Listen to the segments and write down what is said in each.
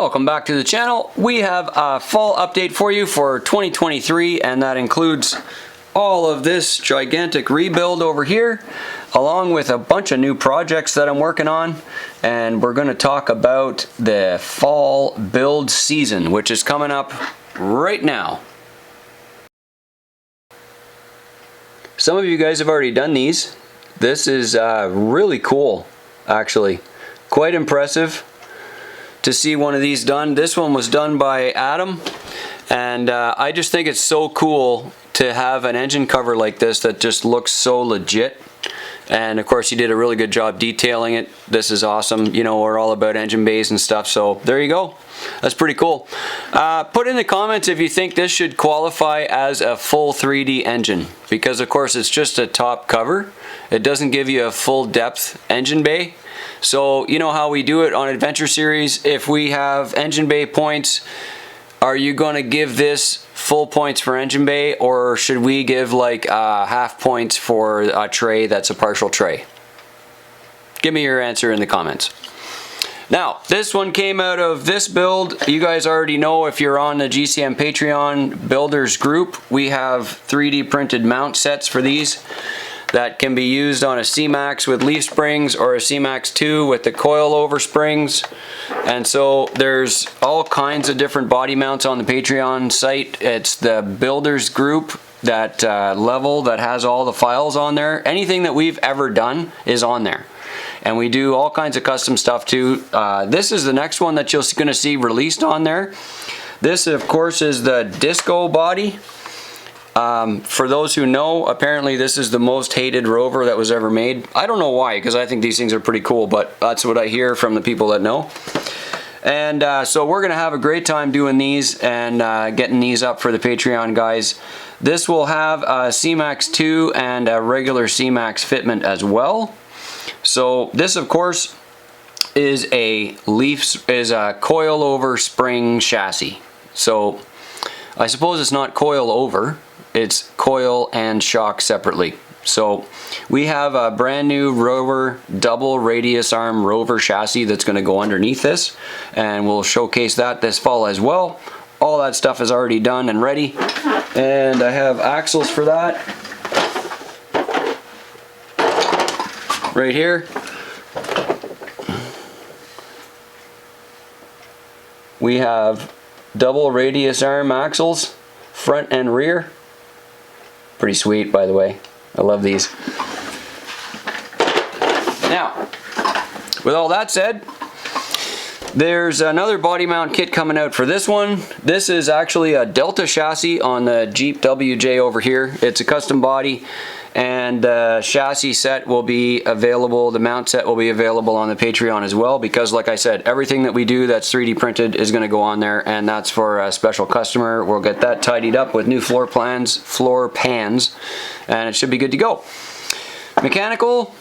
Welcome back to the channel. We have a fall update for you for 2023, and that includes all of this gigantic rebuild over here, along with a bunch of new projects that I'm working on. And we're going to talk about the fall build season, which is coming up right now. Some of you guys have already done these. This is really cool, actually. Quite impressive to see one of these done. This one was done by Adam, and I just think it's so cool to have an engine cover like this that just looks so legit. And of course, he did a really good job detailing it. This is awesome. You know, we're all about engine bays and stuff, so there you go. That's pretty cool. Put in the comments if you think this should qualify as a full 3D engine, because of course it's just a top cover. It doesn't give you a full depth engine bay. So you know how we do it on Adventure Series. If we have engine bay points, are you going to give this full points for engine bay, or should we give like half points for a tray that's a partial tray? Give me your answer in the comments. Now, this one came out of this build. You guys already know, if you're on the GCM Patreon builders group, we have 3D printed mount sets for these that can be used on a C-Max with leaf springs or a C-Max 2 with the coil-over springs. And so there's all kinds of different body mounts on the Patreon site. It's the builders group, that level that has all the files on there. Anything that we've ever done is on there. And we do all kinds of custom stuff too. This is the next one that you're going to see released on there. This, of course, is the disco body. For those who know, apparently this is the most hated rover that was ever made. I don't know why, because I think these things are pretty cool, but that's what I hear from the people that know. And so we're going to have a great time doing these and getting these up for the Patreon guys. This will have a C-Max 2 and a regular C-Max fitment as well. So this, of course, is a coil-over spring chassis. So I suppose it's not coil-over. It's coil and shock separately. So we have a brand new rover double radius arm rover chassis that's going to go underneath this, and we'll showcase that this fall as well. All that stuff is already done and ready, and I have axles for that right here. We have double radius arm axles, front and rear. Pretty sweet, by the way. I love these. Now, with all that said, there's another body mount kit coming out for this one. This is actually a Delta chassis on the Jeep WJ over here. It's a custom body, and the chassis set will be available, the mount set will be available on the Patreon as well, because like I said, everything that we do that's 3D printed is going to go on there, and that's for a special customer. We'll get that tidied up with new floor pans, and it should be good to go. Mechanical,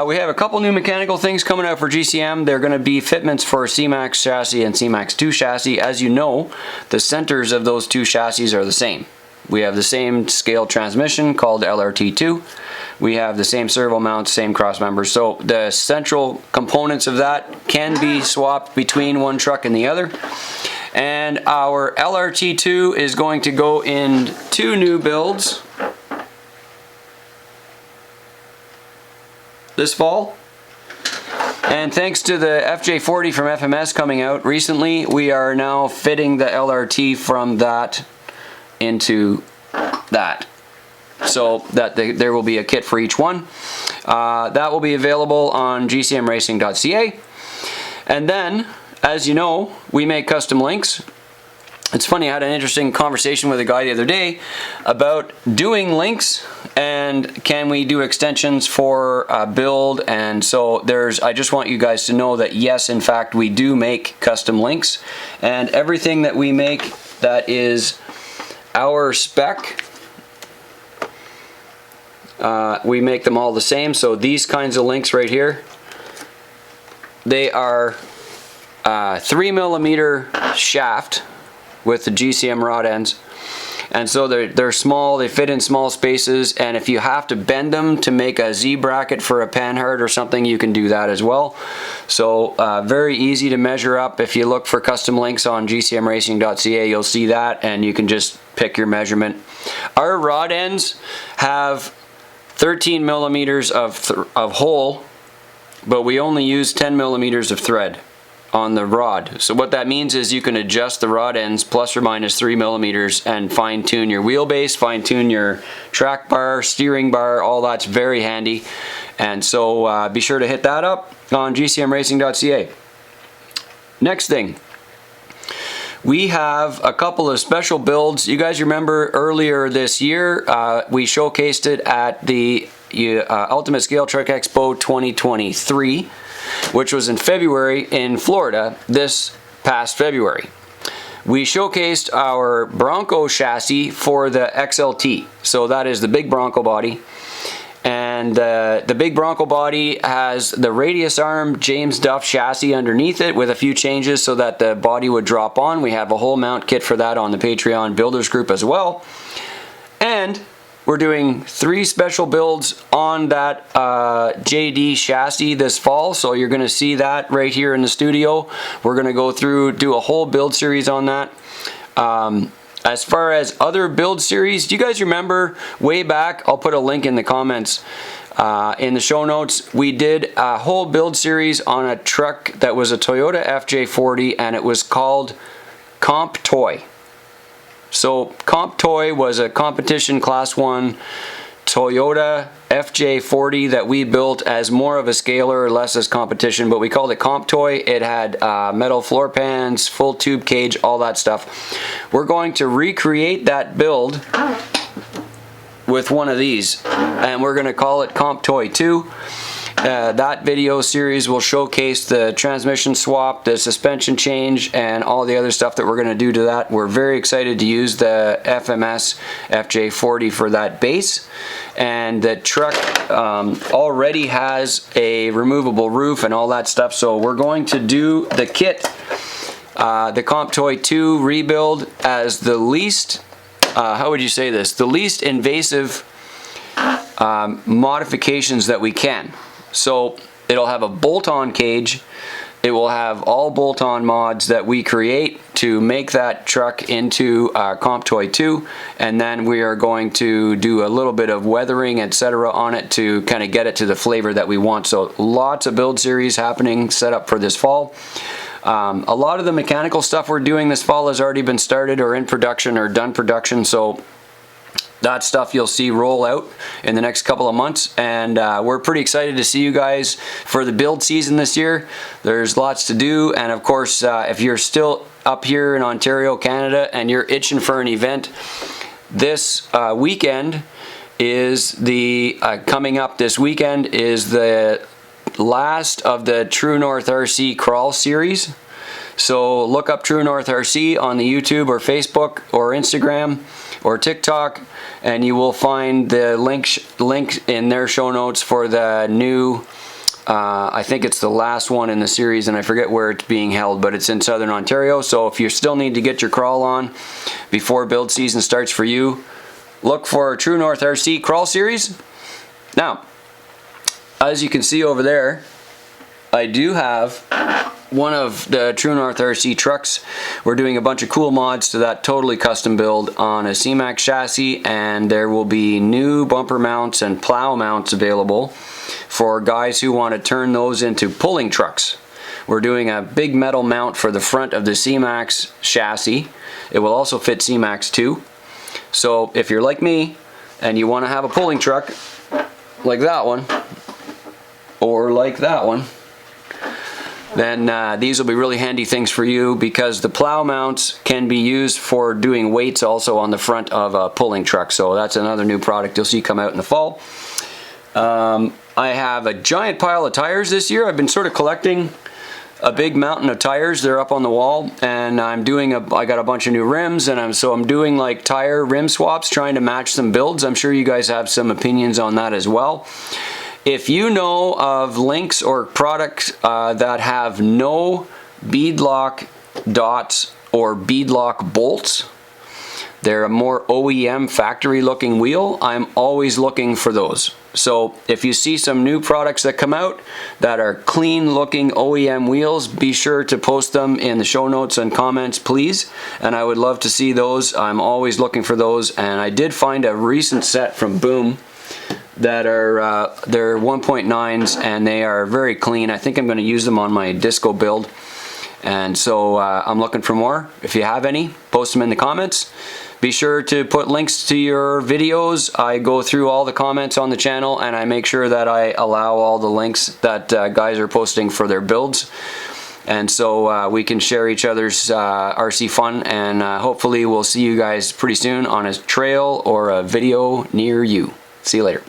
we have a couple new mechanical things coming out for GCM. They're going to be fitments for C-Max chassis and C-Max 2 chassis. As you know, the centers of those two chassis are the same. We have the same scale transmission called LRT2. We have the same servo mounts, same cross members. So the central components of that can be swapped between one truck and the other. And our LRT2 is going to go in 2 new builds this fall. And thanks to the FJ40 from FMS coming out recently, we are now fitting the LRT from that into that, so that there will be a kit for each one. That will be available on gcmracing.ca. And then, as you know, we make custom links. It's funny, I had an interesting conversation with a guy the other day about doing links and can we do extensions for build. And so I just want you guys to know that yes, in fact, we do make custom links, and everything that we make that is our spec, we make them all the same. So these kinds of links right here, they are 3mm shaft with the GCM rod ends, and so they're small, they fit in small spaces, and if you have to bend them to make a Z bracket for a panhard or something, you can do that as well. So very easy to measure up. If you look for custom links on gcmracing.ca, you'll see that, and you can just pick your measurement. Our rod ends have 13 millimeters of hole, but we only use 10 millimeters of thread on the rod. So what that means is you can adjust the rod ends plus or minus 3 millimeters and fine tune your wheelbase, fine tune your track bar, steering bar, all that's very handy. And so be sure to hit that up on gcmracing.ca. Next thing, we have a couple of special builds. You guys remember earlier this year, we showcased it at the Ultimate Scale Truck Expo 2023, which was in February in Florida, this past February. We showcased our Bronco chassis for the XLT. So that is the big Bronco body. And the big Bronco body has the radius arm James Duff chassis underneath it with a few changes so that the body would drop on. We have a whole mount kit for that on the Patreon builders group as well. And we're doing 3 special builds on that JD chassis this fall, so you're going to see that right here in the studio. We're going to go through, do a whole build series on that. As far as other build series, do you guys remember way back, I'll put a link in the comments, in the show notes, we did a whole build series on a truck that was a Toyota FJ40, and it was called Comp Toy. So Comp Toy was a competition class 1 Toyota FJ40 that we built as more of a scaler, less as competition, but we called it Comp Toy. It had metal floor pans, full tube cage, all that stuff. We're going to recreate that build with one of these, and we're going to call it Comp Toy 2. That video series will showcase the transmission swap, the suspension change, and all the other stuff that we're going to do to that. We're very excited to use the FMS FJ40 for that base, and the truck already has a removable roof and all that stuff, so we're going to do the kit, the Comp Toy 2 rebuild, as the least, how would you say this, the least invasive modifications that we can. So it'll have a bolt-on cage. It will have all bolt-on mods that we create to make that truck into Comp Toy 2, and then we are going to do a little bit of weathering, etc. on it to kind of get it to the flavor that we want. So lots of build series happening, set up for this fall. A lot of the mechanical stuff we're doing this fall has already been started or in production or done production, so that stuff you'll see roll out in the next couple of months, and we're pretty excited to see you guys for the build season this year. There's lots to do, and of course if you're still up here in Ontario, Canada, and you're itching for an event, this weekend is the coming up this weekend is the last of the True North RC crawl series. So look up True North RC on the YouTube or Facebook or Instagram or TikTok, and you will find the link in their show notes for the new, I think it's the last one in the series, and I forget where it's being held, but it's in Southern Ontario. So if you still need to get your crawl on before build season starts for you, look for True North RC crawl series. Now, as you can see over there, I do have one of the True North RC trucks. We're doing a bunch of cool mods to that totally custom build on a C-Max chassis, and there will be new bumper mounts and plow mounts available for guys who want to turn those into pulling trucks. We're doing a big metal mount for the front of the C-Max chassis. It will also fit C-Max 2. So if you're like me and you want to have a pulling truck like that one, or like that one, then these will be really handy things for you, because the plow mounts can be used for doing weights also on the front of a pulling truck. So that's another new product you'll see come out in the fall. I have a giant pile of tires this year. I've been sort of collecting a big mountain of tires. They're up on the wall, and I'm doing I got a bunch of new rims, and I'm doing like tire rim swaps, trying to match some builds. I'm sure you guys have some opinions on that as well. If you know of links or products that have no beadlock dots or beadlock bolts, They're a more OEM factory looking wheel. I'm always looking for those. So if you see some new products that come out that are clean looking OEM wheels, be sure to post them in the show notes and comments, please. And I would love to see those. I'm always looking for those. And I did find a recent set from Boom that are they're 1.9s and they are very clean. I think I'm going to use them on my disco build. And so I'm looking for more. If you have any, post them in the comments. Be sure to put links to your videos. I go through all the comments on the channel and I make sure that I allow all the links that guys are posting for their builds. And so we can share each other's RC fun, and hopefully we'll see you guys pretty soon on a trail or a video near you. See you later.